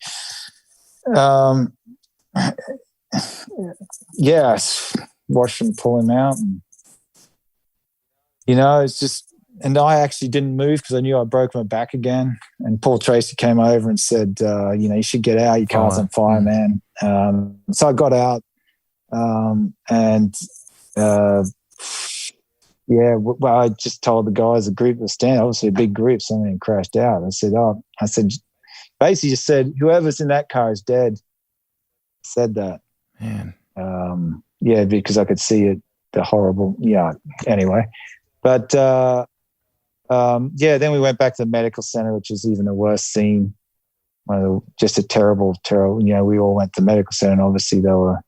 But I watched him pull him out, and you know, it's just. And I actually didn't move because I knew I broke my back again. And Paul Tracy came over and said, you know, you should get out. Your car's on fire, man. So I got out. Well, I just told the guys, the group was standing, obviously a big group, something crashed out. I said, basically just said, whoever's in that car is dead. I said that. Man. Because I could see it, the horrible, anyway. But, then we went back to the medical center, which is even a worse scene. Just a terrible, you know, we all went to the medical center, and obviously there were,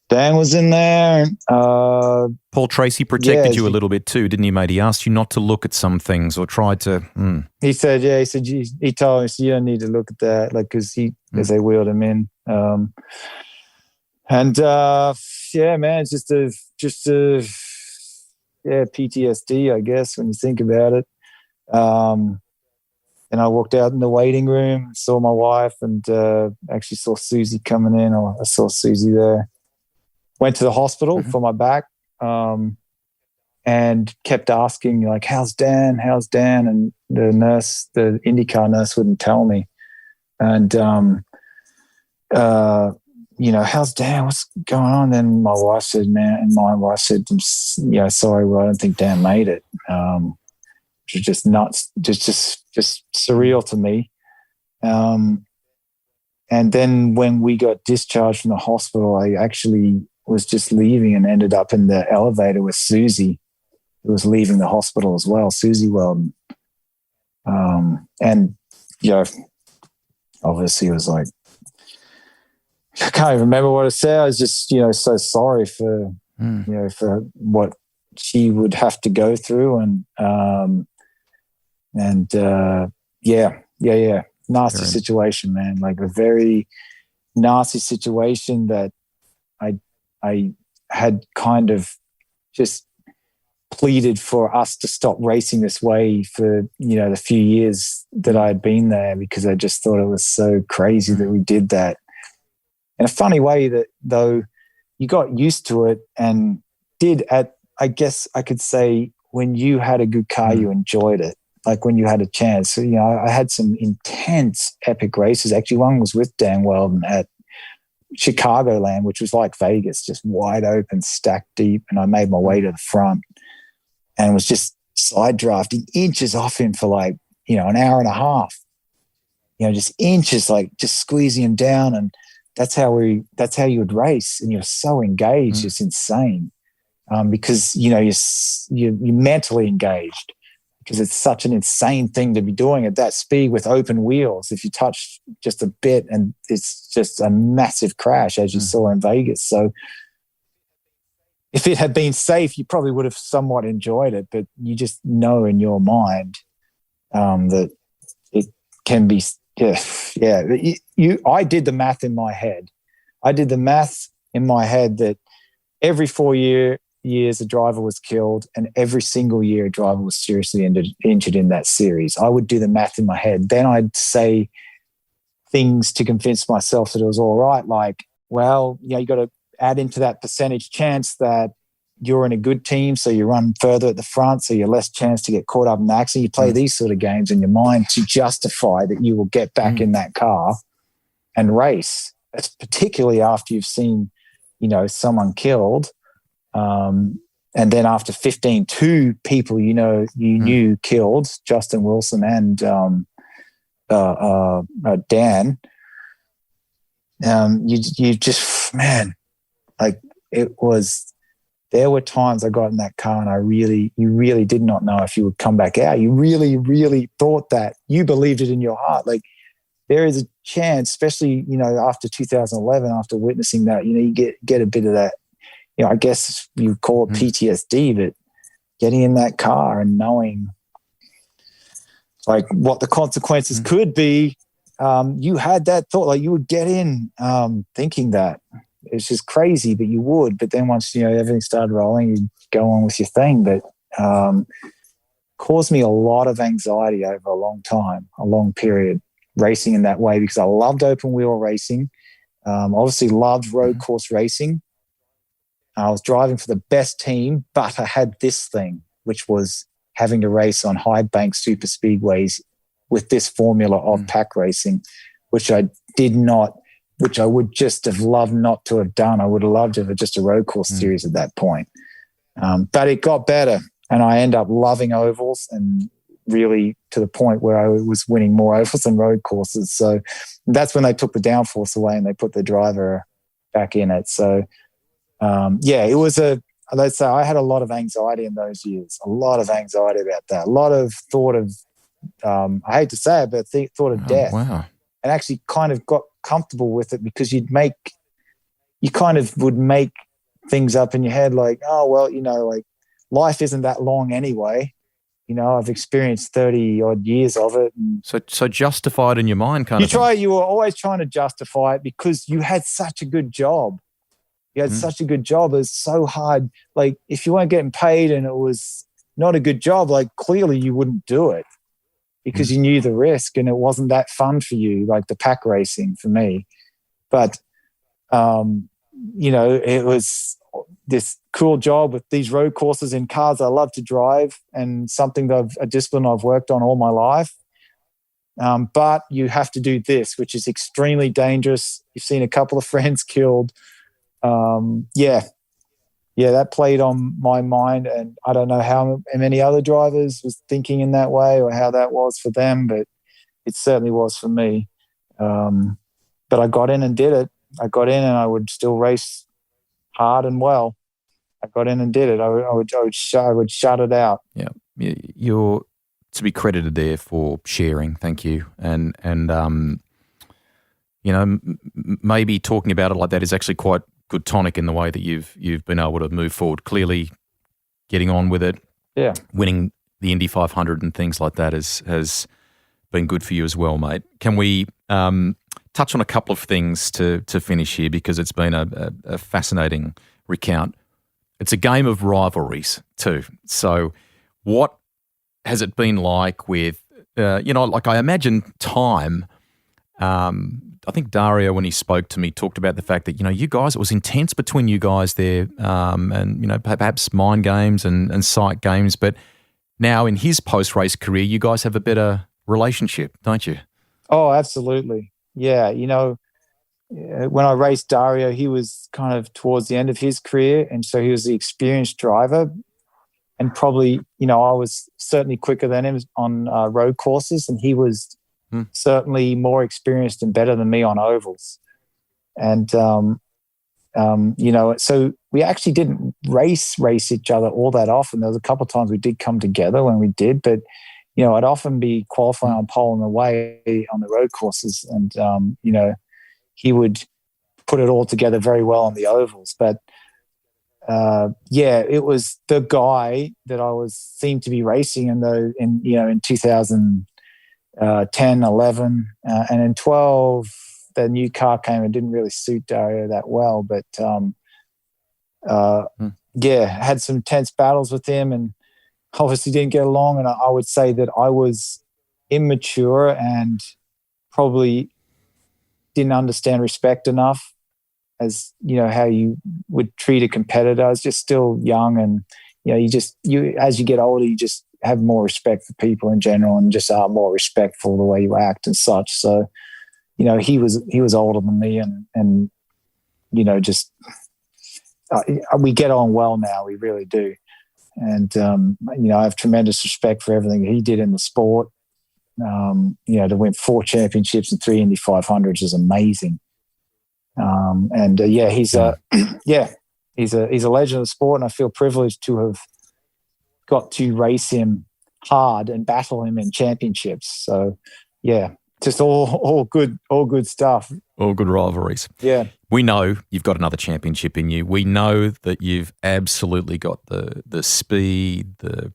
Dan was in there. Paul Tracy protected you a little bit too, didn't he, mate? He asked you not to look at some things or tried to. He said, he told me, you don't need to look at that, like, because as they wheeled him in. Man, it's just a PTSD, I guess, when you think about it. And I walked out in the waiting room, saw my wife, and actually saw Susie coming in. I saw Susie there. Went to the hospital for my back, and kept asking, like, how's Dan? And the nurse, the IndyCar nurse, wouldn't tell me. And, how's Dan? What's going on? Then my wife said, sorry, well, I don't think Dan made it. which was just nuts, just surreal to me. And then when we got discharged from the hospital, I actually was just leaving and ended up in the elevator with Susie, who was leaving the hospital as well, Susie Weldon. And, obviously it was like, I can't even remember what I said. I was just, so sorry for, for what she would have to go through. Nasty situation, man. Like a very nasty situation that I had kind of just pleaded for us to stop racing this way for, the few years that I had been there, because I just thought it was so crazy that we did that. In a funny way that, though, you got used to it and I guess I could say, when you had a good car, you enjoyed it. Like when you had a chance. So, I had some intense epic races. Actually, one was with Dan Weldon at Chicagoland, which was like Vegas, just wide open, stacked deep. And I made my way to the front and was just side drafting inches off him for like, an hour and a half, just inches, like just squeezing him down. And that's how you would race. And you're so engaged. It's insane. Because, you're mentally engaged, because it's such an insane thing to be doing at that speed with open wheels. If you touch just a bit, and it's just a massive crash, as you saw in Vegas. So if it had been safe, you probably would have somewhat enjoyed it, but you just know in your mind that it can be, I did the math in my head. That every 4 years a driver was killed, and every single year a driver was seriously injured in that series. I would do the math in my head. Then I'd say things to convince myself that it was all right. Like, well, you got to add into that percentage chance that you're in a good team, so you run further at the front, so you're less chance to get caught up in the accident. You play these sort of games in your mind to justify that you will get back in that car and race. That's particularly after you've seen, someone killed. And then after 15, two people you knew killed, Justin Wilson and Dan. You just, man, like it was. There were times I got in that car and you really did not know if you would come back out. You really, really thought that. You believed it in your heart. Like there is a chance, especially after 2011, after witnessing that, you get a bit of that. I guess you call it PTSD, but getting in that car and knowing like what the consequences could be, you had that thought, like you would get in thinking that. It's just crazy, but you would. But then once, everything started rolling, you'd go on with your thing. But caused me a lot of anxiety over a long time, a long period, racing in that way, because I loved open wheel racing. Obviously loved road course racing. I was driving for the best team, but I had this thing, which was having to race on high bank super speedways with this formula of pack racing, which I would just have loved not to have done. I would have loved to have just a road course series at that point. But it got better, and I ended up loving ovals, and really to the point where I was winning more ovals than road courses. So that's when they took the downforce away and they put the driver back in it. So it was let's say I had a lot of anxiety in those years, a lot of anxiety about that, a lot of thought of, I hate to say it, but thought of death. Wow. And actually kind of got comfortable with it, because you kind of would make things up in your head like, oh, well, like life isn't that long anyway. I've experienced 30 odd years of it. And so justified in your mind you were always trying to justify it because you had such a good job. You had such a good job. It was so hard. Like if you weren't getting paid and it was not a good job, like clearly you wouldn't do it, because you knew the risk and it wasn't that fun for you, like the pack racing for me. But, it was this cool job with these road courses in cars I love to drive, and something a discipline I've worked on all my life. But you have to do this, which is extremely dangerous. You've seen a couple of friends killed. that played on my mind, and I don't know how many other drivers was thinking in that way or how that was for them, but it certainly was for me. But I got in and did it. I got in and I would still race hard and well. I got in and did it. I would shut it out. Yeah, you're to be credited there for sharing. Thank you. And maybe talking about it like that is actually quite good tonic in the way that you've been able to move forward. Clearly, getting on with it, winning the Indy 500 and things like that has been good for you as well, mate. Can we touch on a couple of things to finish here, because it's been a fascinating recount. It's a game of rivalries too. So what has it been like with, like I imagine time, I think Dario, when he spoke to me, talked about the fact that, you guys, it was intense between you guys there, and, perhaps mind games and sight games. But now in his post-race career, you guys have a better relationship, don't you? Oh, absolutely. Yeah. When I raced Dario, he was kind of towards the end of his career. And so he was the experienced driver. And probably, I was certainly quicker than him on road courses. And he was certainly more experienced and better than me on ovals. And, so we actually didn't race each other all that often. There was a couple of times we did come together when we did, but, I'd often be qualifying on pole on the way on the road courses. And, he would put it all together very well on the ovals. But, it was the guy that I seemed to be racing in 2010, 11, and in 12, the new car came and didn't really suit Dario that well. But, had some tense battles with him and obviously didn't get along. And I would say that I was immature and probably didn't understand respect enough as, how you would treat a competitor. I was just still young, and, as you get older, you just have more respect for people in general and just are more respectful the way you act and such. So, he was older than me and we get on well now. We really do. And, I have tremendous respect for everything he did in the sport. To win 4 championships and 3 Indy 500s is amazing. He's a legend of the sport, and I feel privileged to have got to race him hard and battle him in championships. So, just all good stuff. All good rivalries. Yeah. We know you've got another championship in you. We know that you've absolutely got the speed, the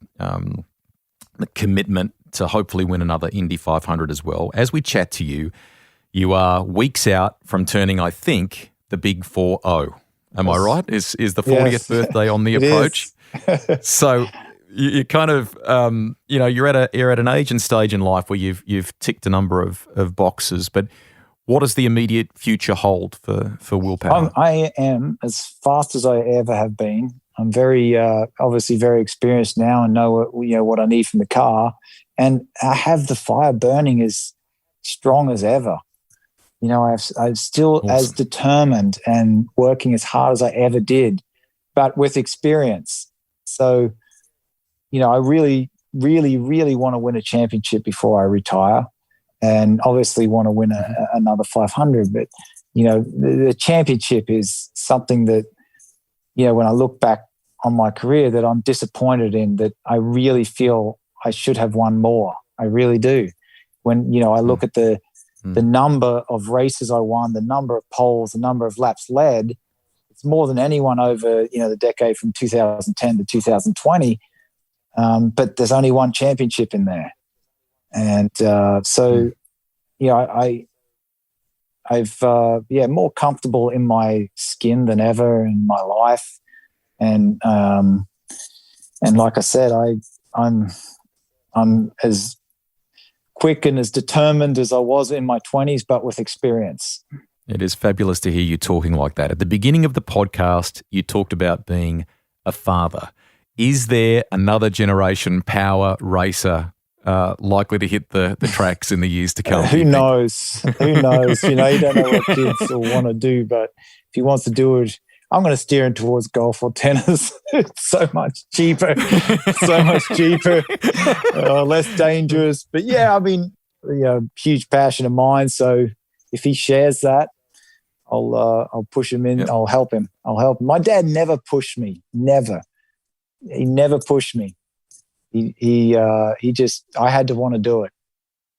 commitment to hopefully win another Indy 500 as well. As we chat to you, you are weeks out from turning, I think, the big 4-0. Am I right? Is the 40th birthday on the approach? So you kind of, you're at an age and stage in life where you've ticked a number of boxes, but what does the immediate future hold for Will Power? I am as fast as I ever have been. I'm very, obviously very experienced now and know what I need from the car. And I have the fire burning as strong as ever. I'm still awesome, as determined and working as hard as I ever did, but with experience. So, I really, really, really want to win a championship before I retire, and obviously want to win another 500. But, the championship is something that, when I look back on my career, that I'm disappointed in, that I really feel I should have won more. I really do. When, I look at the number of races I won, the number of poles, the number of laps led, it's more than anyone over, the decade from 2010 to 2020. But there's only one championship in there. And I've more comfortable in my skin than ever in my life. And like I said, I'm as quick and as determined as I was in my 20s, but with experience. It is fabulous to hear you talking like that. At the beginning of the podcast, you talked about being a father. Is there another generation power racer likely to hit the tracks in the years to come? Who knows? Who knows? You don't know what kids will want to do, but if he wants to do it, I'm going to steer him towards golf or tennis. It's so much cheaper, less dangerous. But yeah, I mean, huge passion of mine. So if he shares that, I'll push him in. Yep. I'll help him. My dad never pushed me. Never. He never pushed me. He just, I had to want to do it.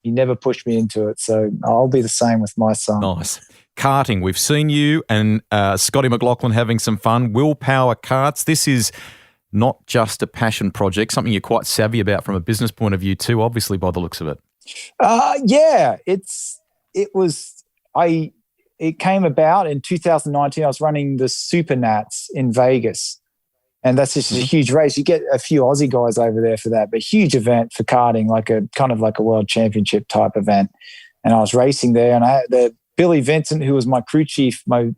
He never pushed me into it. So I'll be the same with my son. Nice. Karting. We've seen you and Scotty McLaughlin having some fun. Willpower Karts. This is not just a passion project, something you're quite savvy about from a business point of view too, obviously, by the looks of it. Yeah, it came about in 2019. I was running the Super Nats in Vegas. And that's just a huge race. You get a few Aussie guys over there for that, but huge event for karting, like a world championship type event. And I was racing there, and I had Billy Vincent, who was my crew chief, my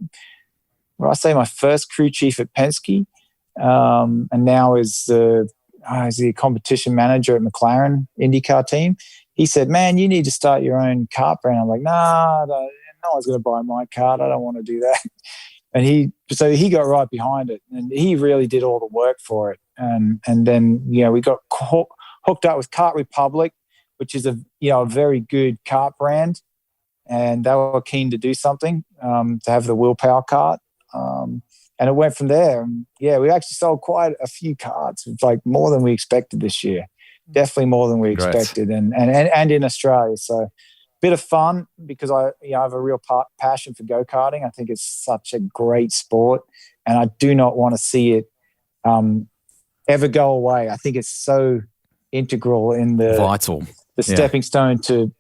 first crew chief at Penske, and now is the competition manager at McLaren IndyCar team. He said, "Man, you need to start your own kart brand." I'm like, "Nah, no one's going to buy my kart. I don't want to do that." And he got right behind it, and he really did all the work for it. And then we got hooked up with Kart Republic, which is a very good kart brand, and they were keen to do something to have the Willpower kart, and it went from there. And yeah, we actually sold quite a few karts, like more than we expected this year. Definitely more than we expected, and in Australia. So. Bit of fun because I have a real passion for go-karting. I think it's such a great sport, and I do not want to see it ever go away. I think it's so integral in the stepping stone to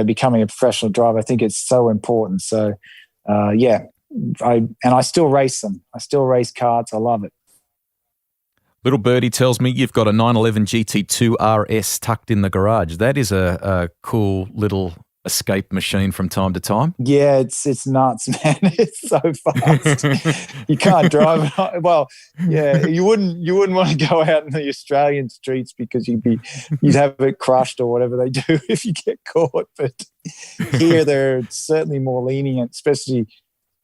becoming a professional driver. I think it's so important. So I still race them. I still race karts. I love it. Little Birdie tells me you've got a 911 GT2 RS tucked in the garage. That is a cool little escape machine from time to time. Yeah, it's nuts, man. It's so fast. You can't drive it. Well, yeah, you wouldn't want to go out in the Australian streets because you'd have it crushed or whatever they do if you get caught. But here they're certainly more lenient, especially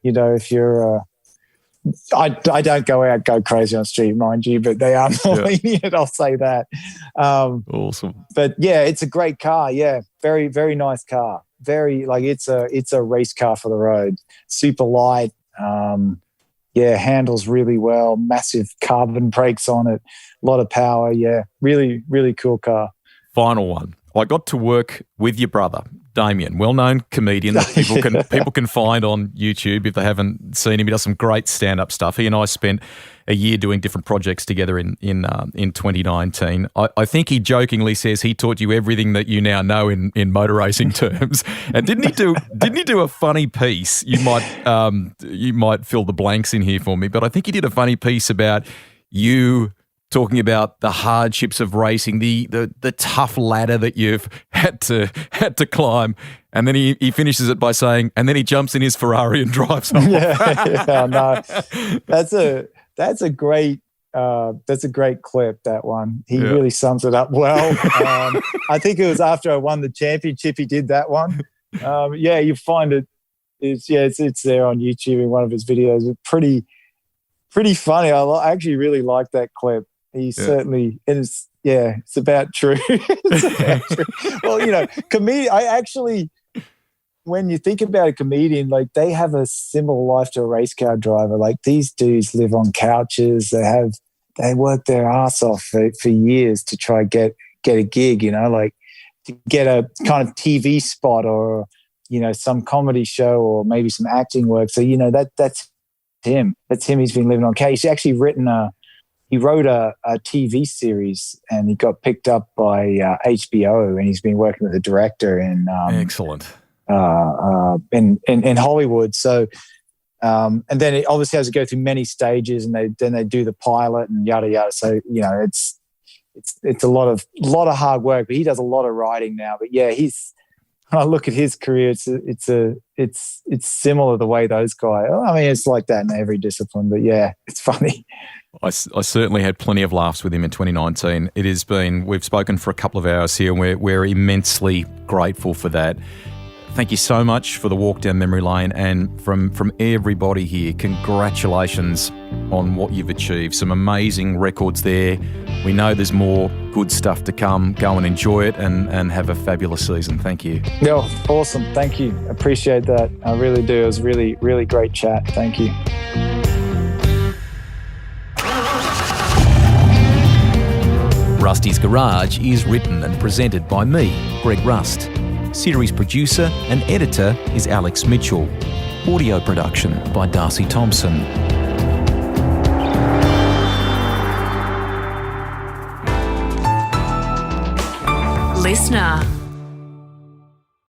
if you're. I don't go crazy on the street, mind you, but they are more lenient, I'll say that. Awesome. But yeah, it's a great car. Yeah, very, very nice car. Very, it's a race car for the road. Super light. Handles really well. Massive carbon brakes on it. A lot of power. Yeah, really, really cool car. Final one. I got to work with your brother, Damien, well-known comedian that people can find on YouTube if they haven't seen him. He does some great stand-up stuff. He and I spent a year doing different projects together in 2019. I think he jokingly says he taught you everything that you now know in motor racing terms. And didn't he do a funny piece? You might fill the blanks in here for me, but I think he did a funny piece about you talking about the hardships of racing, the tough ladder that you've had to climb, and then he finishes it by saying, and then he jumps in his Ferrari and drives off. No, that's a great clip. That one, he really sums it up well. I think it was after I won the championship he did that one. You find it. It's there on YouTube in one of his videos. It's pretty funny. I actually really like that clip. He certainly is. Yeah, it's about true. Well, when you think about a comedian, like they have a similar life to a race car driver. Like these dudes live on couches. They work their ass off for years to try get a gig. To get a kind of TV spot or some comedy show or maybe some acting work. So that's him. That's him. He's been living on couch. He's actually He wrote a TV series and he got picked up by HBO, and he's been working with the director in excellent in Hollywood. So and then it obviously has to go through many stages, and then they do the pilot and yada yada. So it's a lot of hard work, but he does a lot of writing now. But yeah, when I look at his career, it's similar the way those guys. I mean, it's like that in every discipline. But yeah, it's funny. I certainly had plenty of laughs with him in 2019. It has been, we've spoken for a couple of hours here, and we're immensely grateful for that. thank you so much for the walk down memory lane, and from everybody here, congratulations on what you've achieved. Some amazing records there. We know there's more good stuff to come. Go and enjoy it and have a fabulous season. Thank you. Yeah, awesome. Thank you. Appreciate that. I really do. It was really, really great chat. Thank you. Rusty's Garage is written and presented by me, Greg Rust. Series producer and editor is Alex Mitchell. Audio production by Darcy Thompson. Listener.